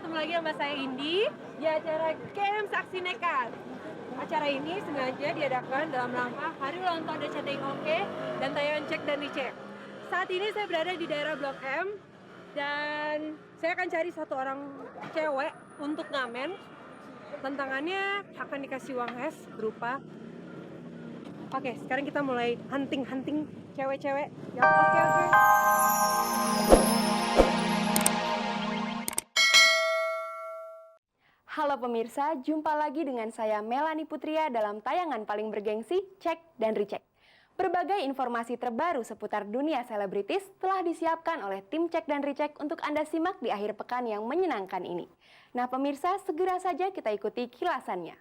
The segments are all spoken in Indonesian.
ketemu lagi sama saya Indi di acara Camps Aksi Nekat. Acara ini sengaja diadakan dalam rangka Hari Ulang Tahun DCTI Oke dan tayangan Cek dan Dicek. Saat ini saya berada di daerah Blok M dan saya akan cari satu orang cewek untuk ngamen. Tantangannya akan dikasih uang es berupa Oke, sekarang kita mulai hunting cewek-cewek. Ya, oke. Halo pemirsa, jumpa lagi dengan saya Melanie Putria dalam tayangan paling bergengsi, Cek dan Recheck. Berbagai informasi terbaru seputar dunia selebritis telah disiapkan oleh tim Cek dan Recheck untuk Anda simak di akhir pekan yang menyenangkan ini. Nah pemirsa, segera saja kita ikuti kilasannya.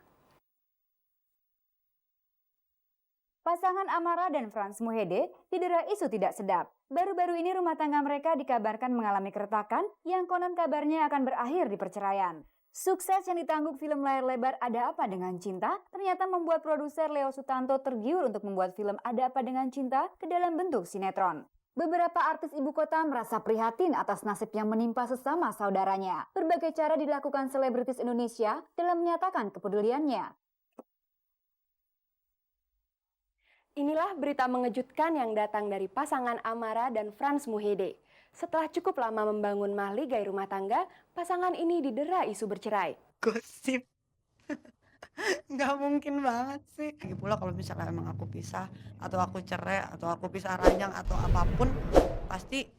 Pasangan Amara dan Frans Muhede didera isu tidak sedap. Baru-baru ini rumah tangga mereka dikabarkan mengalami keretakan yang konon kabarnya akan berakhir di perceraian. Sukses yang ditanggung film layar lebar Ada Apa Dengan Cinta ternyata membuat produser Leo Sutanto tergiur untuk membuat film Ada Apa Dengan Cinta ke dalam bentuk sinetron. Beberapa artis ibu kota merasa prihatin atas nasib yang menimpa sesama saudaranya. Berbagai cara dilakukan selebritis Indonesia dalam menyatakan kepeduliannya. Inilah berita mengejutkan yang datang dari pasangan Amara dan Frans Muhede. Setelah cukup lama membangun mahligai rumah tangga, pasangan ini didera isu bercerai. Gosip. Nggak mungkin banget sih. Lagi pula kalau misalnya emang aku pisah, atau aku cerai, atau aku pisah ranjang, atau apapun, pasti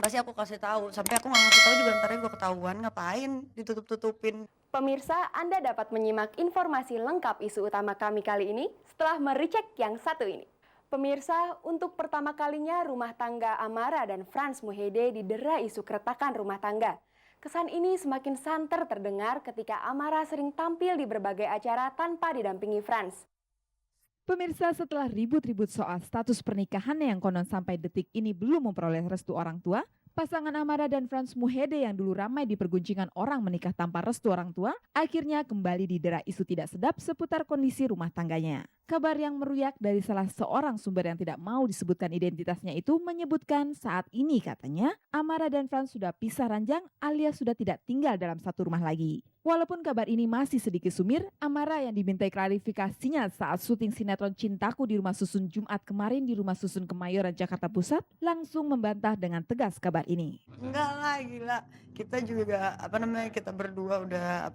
aku kasih tahu. Sampai aku nggak ngasih tahu juga ntar gue ketahuan, ngapain ditutup-tutupin. Pemirsa, Anda dapat menyimak informasi lengkap isu utama kami kali ini setelah merecek yang satu ini. Pemirsa, untuk pertama kalinya rumah tangga Amara dan Frans Muhede didera isu keretakan rumah tangga. Kesan ini semakin santer terdengar ketika Amara sering tampil di berbagai acara tanpa didampingi Frans. Pemirsa, setelah ribut-ribut soal status pernikahannya yang konon sampai detik ini belum memperoleh restu orang tua, pasangan Amara dan Frans Muhede yang dulu ramai dipergunjingan orang menikah tanpa restu orang tua, akhirnya kembali didera isu tidak sedap seputar kondisi rumah tangganya. Kabar yang meruyak dari salah seorang sumber yang tidak mau disebutkan identitasnya itu menyebutkan saat ini katanya Amara dan Frans sudah pisah ranjang alias sudah tidak tinggal dalam satu rumah lagi. Walaupun kabar ini masih sedikit sumir, Amara yang dimintai klarifikasinya saat syuting sinetron Cintaku di Rumah Susun Jumat kemarin di Rumah Susun Kemayoran, Jakarta Pusat, langsung membantah dengan tegas kabar ini. Enggak lah, gila. Kita juga, kita berdua udah,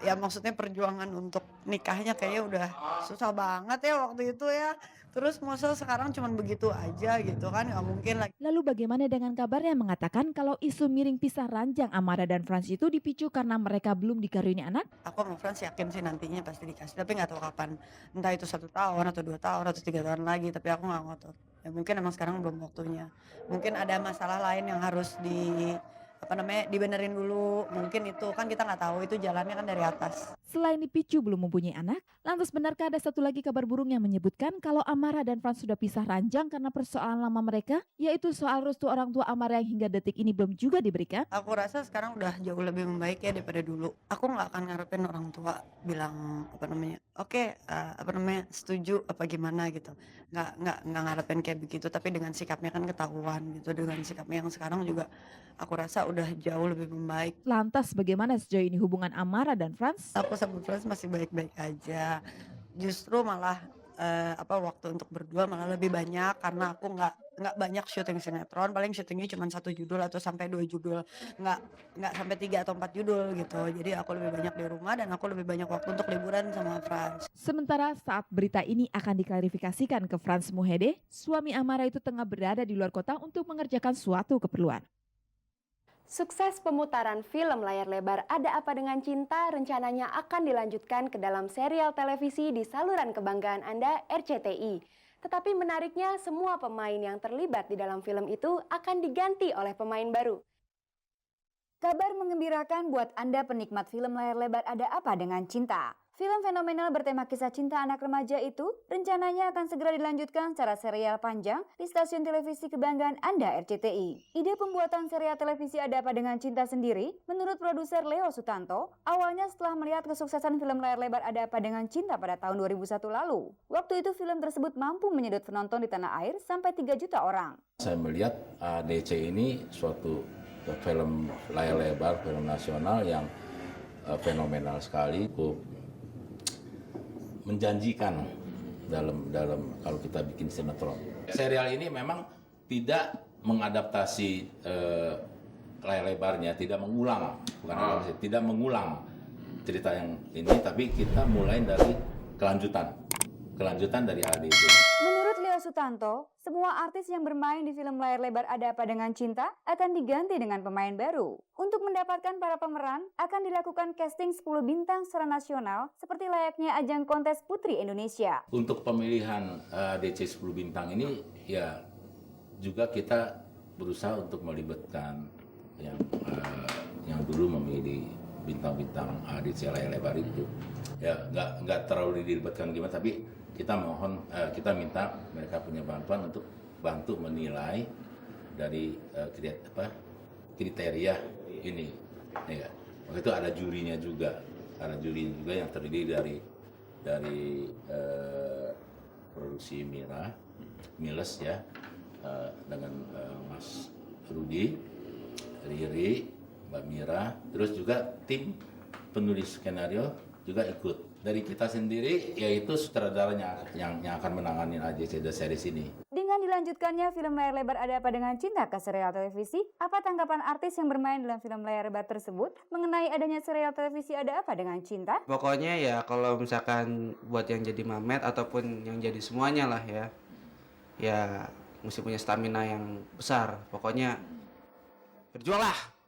ya maksudnya perjuangan untuk nikahnya kayaknya udah susah banget ya waktu itu ya. Terus masa sekarang cuman begitu aja gitu kan, nggak mungkin lagi. Lalu bagaimana dengan kabar yang mengatakan kalau isu miring pisah ranjang Amara dan Frans itu dipicu karena mereka belum dikaruniai anak? Aku sama Frans yakin sih nantinya pasti dikasih, tapi nggak tahu kapan. Entah itu 1 tahun atau 2 tahun atau 3 tahun lagi, tapi aku nggak ngotot. Ya mungkin emang sekarang belum waktunya. Mungkin ada masalah lain yang harus dibenerin dulu. Mungkin itu kan kita nggak tahu, itu jalannya kan dari atas. Selain dipicu belum mempunyai anak, lantas benarkah ada satu lagi kabar burung yang menyebutkan kalau Amara dan Frans sudah pisah ranjang karena persoalan lama mereka, yaitu soal restu orang tua Amara yang hingga detik ini belum juga diberikan? Aku rasa sekarang udah jauh lebih membaik ya daripada dulu. Aku nggak akan ngarepin orang tua bilang oke, setuju apa gimana gitu. Nggak ngarepin kayak begitu, tapi dengan sikapnya kan ketahuan gitu. Dengan sikapnya yang sekarang juga aku rasa udah jauh lebih membaik. Lantas bagaimana sejauh ini hubungan Amara dan Frans? Aku sama Frans masih baik-baik aja. Justru malah waktu untuk berdua malah lebih banyak karena aku nggak banyak syuting sinetron, paling syutingnya cuma 1 judul atau sampai 2 judul, nggak sampai 3 atau 4 judul gitu. Jadi aku lebih banyak di rumah dan aku lebih banyak waktu untuk liburan sama Frans. Sementara saat berita ini akan diklarifikasikan ke Frans Muhede, suami Amara itu tengah berada di luar kota untuk mengerjakan suatu keperluan. Sukses pemutaran film layar lebar Ada Apa Dengan Cinta rencananya akan dilanjutkan ke dalam serial televisi di saluran kebanggaan Anda RCTI. Tetapi menariknya semua pemain yang terlibat di dalam film itu akan diganti oleh pemain baru. Kabar mengembirakan buat Anda penikmat film layar lebar Ada Apa Dengan Cinta. Film fenomenal bertema kisah cinta anak remaja itu rencananya akan segera dilanjutkan secara serial panjang di stasiun televisi kebanggaan Anda RCTI. Ide pembuatan serial televisi Ada Apa Dengan Cinta sendiri, menurut produser Leo Sutanto, awalnya setelah melihat kesuksesan film layar lebar Ada Apa Dengan Cinta pada tahun 2001 lalu. Waktu itu film tersebut mampu menyedot penonton di tanah air sampai 3 juta orang. Saya melihat ADC ini suatu film layar lebar, film nasional yang fenomenal sekali, cukup menjanjikan dalam kalau kita bikin sinetron. Serial ini memang tidak mengadaptasi layar lebarnya, tidak mengulang, bukan adaptasi, tidak mengulang cerita yang ini, tapi kita mulai dari kelanjutan dari ADC. Menurut Leo Sutanto, semua artis yang bermain di film layar lebar Ada Apa Dengan Cinta akan diganti dengan pemain baru. Untuk mendapatkan para pemeran, akan dilakukan casting 10 bintang secara nasional seperti layaknya ajang kontes Putri Indonesia. Untuk pemilihan DC 10 bintang ini, ya juga kita berusaha untuk melibatkan yang dulu memilih bintang-bintang ADC layar lebar itu. Ya nggak terlalu dilibatkan gimana, tapi kita minta mereka punya bantuan untuk bantu menilai dari kriteria ini. Ya. Waktu itu ada jurinya juga, yang terdiri dari produksi Miles ya, dengan Mas Rudi, Riri, Mbak Mira, terus juga tim penulis skenario juga ikut. Dari kita sendiri, yaitu sutradaranya yang akan menangani ADC The Series ini. Dengan dilanjutkannya film layar lebar Ada Apa Dengan Cinta ke serial televisi, apa tanggapan artis yang bermain dalam film layar lebar tersebut mengenai adanya serial televisi Ada Apa Dengan Cinta? Pokoknya ya kalau misalkan buat yang jadi Mamet ataupun yang jadi semuanya lah ya mesti punya stamina yang besar. Pokoknya berjuang lah.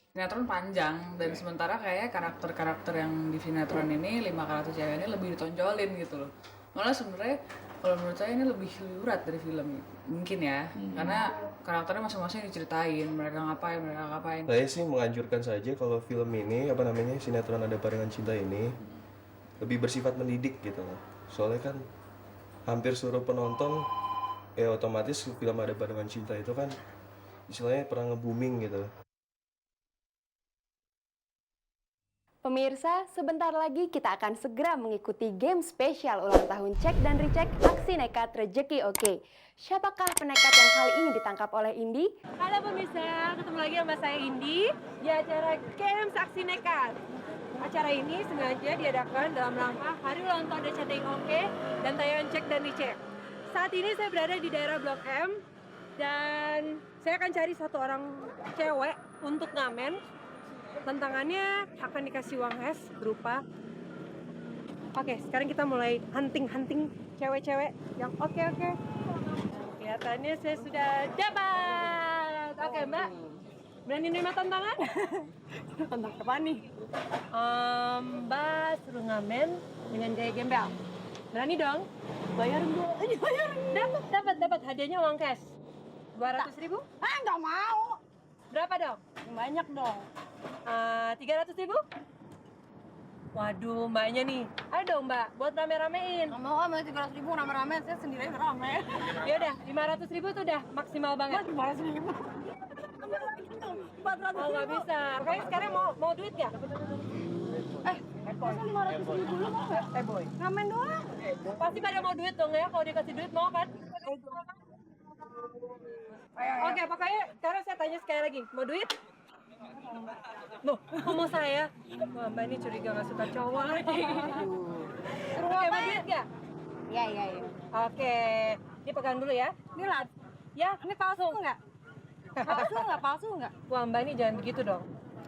Sinetron panjang dan sementara kayak karakter-karakter yang di sinetron ini 5 karakter cewek ini lebih ditonjolin gitu loh. Malah sebenarnya kalau menurut saya ini lebih lurat dari film mungkin ya, karena karakternya masing-masing diceritain mereka ngapain. Saya sih menganjurkan saja kalau film ini sinetron Ada Apa Dengan Cinta ini lebih bersifat mendidik gitu loh. Soalnya kan hampir seluruh penonton otomatis film Ada Apa Dengan Cinta itu kan istilahnya pernah nge-booming gitu. Pemirsa, sebentar lagi kita akan segera mengikuti game spesial ulang tahun Cek dan Recheck Aksi Nekat Rejeki Oke. Siapakah penekat yang kali ini ditangkap oleh Indi? Halo pemirsa, ketemu lagi sama saya Indi di acara Games Aksi Nekat. Acara ini sengaja diadakan dalam rangka Hari Ulang Tahun DCTI Oke dan tayangan Cek dan Recheck. Saat ini saya berada di daerah Blok M dan saya akan cari satu orang cewek untuk ngamen. Tantangannya akan dikasih uang es berupa sekarang kita mulai hunting cewek-cewek yang oke. Kelihatannya saya sudah dapat. Oke, Mbak, berani nerima tantangan? Tantang apa nih? Mbak suruh ngamen dengan gaya gembel. Berani dong? Bayarin dong. Dapat hadiahnya uang cash 200.000? Nggak mau. Berapa dong? Banyak dong. 300.000? Waduh, mbaknya nih. Ayo dong mbak, buat rame-ramein. Nggak mau, 300.000 rame-rame, saya sendiri rame. Yaudah, 500.000 tuh udah maksimal banget. 500.000? 400.000? Oh nggak bisa. Pokoknya sekarang mau duit nggak? Masa 500.000 dulu mau nggak? Boy, ngamen doang. Pasti pada mau duit dong ya, kalau dikasih duit mau kan? Oke, pokoknya sekarang saya tanya sekali lagi, mau duit? Loh, mau saya? Wah, mbak ini curiga gak suka cowok lagi. Oke, mau duit gak? Iya. Oke, ini pegang dulu ya. Ini lah. Ya, ini palsu nggak? Palsu nggak? Wah, mbak ini jangan begitu dong.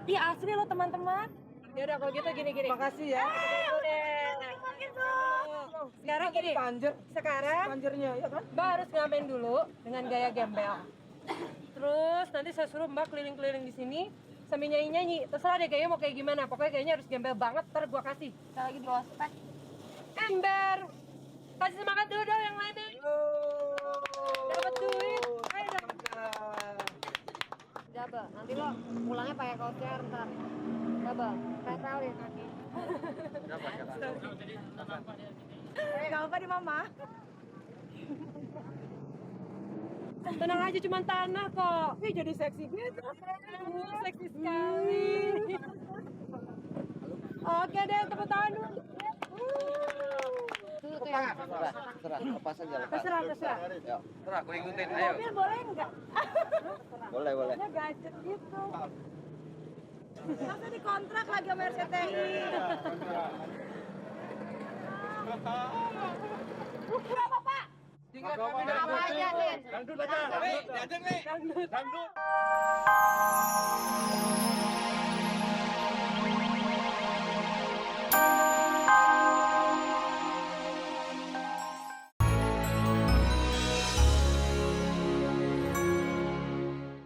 Iya, asli loh teman-teman. Ya udah kalau gitu gini. Makasih ya. Sekarang gini. Sekarang panjernya ya kan? Mbak harus ngamen dulu dengan gaya gembel. Terus nanti saya suruh mbak keliling-keliling di sini sambil nyanyi-nyanyi. Terserah deh gayanya mau kayak gimana. Pokoknya gayanya harus gembel banget, ntar gua kasih. Kita lagi di ospek. Ember. Kasih semangat dulu dong yang lainnya. Dapat duit. Ayo dong. Double. Nanti lo pulangnya pakai voucher ntar. Double. Pretelin kaki. Gak apa di mama. Tenang aja, cuma tanah kok. Ih, jadi seksi gitu. Seksi sekali. Oke deh, tepuk tangan dulu. dulu tuh yang Terserah, lepas aja lepas. terserah. Yuk. Terus aku ikutin, ayo. Mobil boleh nggak? Boleh. Ini gadget gitu. Masa dikontrak lagi sama RCTI? Berapa Pak? Apa aja, Lin? Dangdut aja. Dangdut.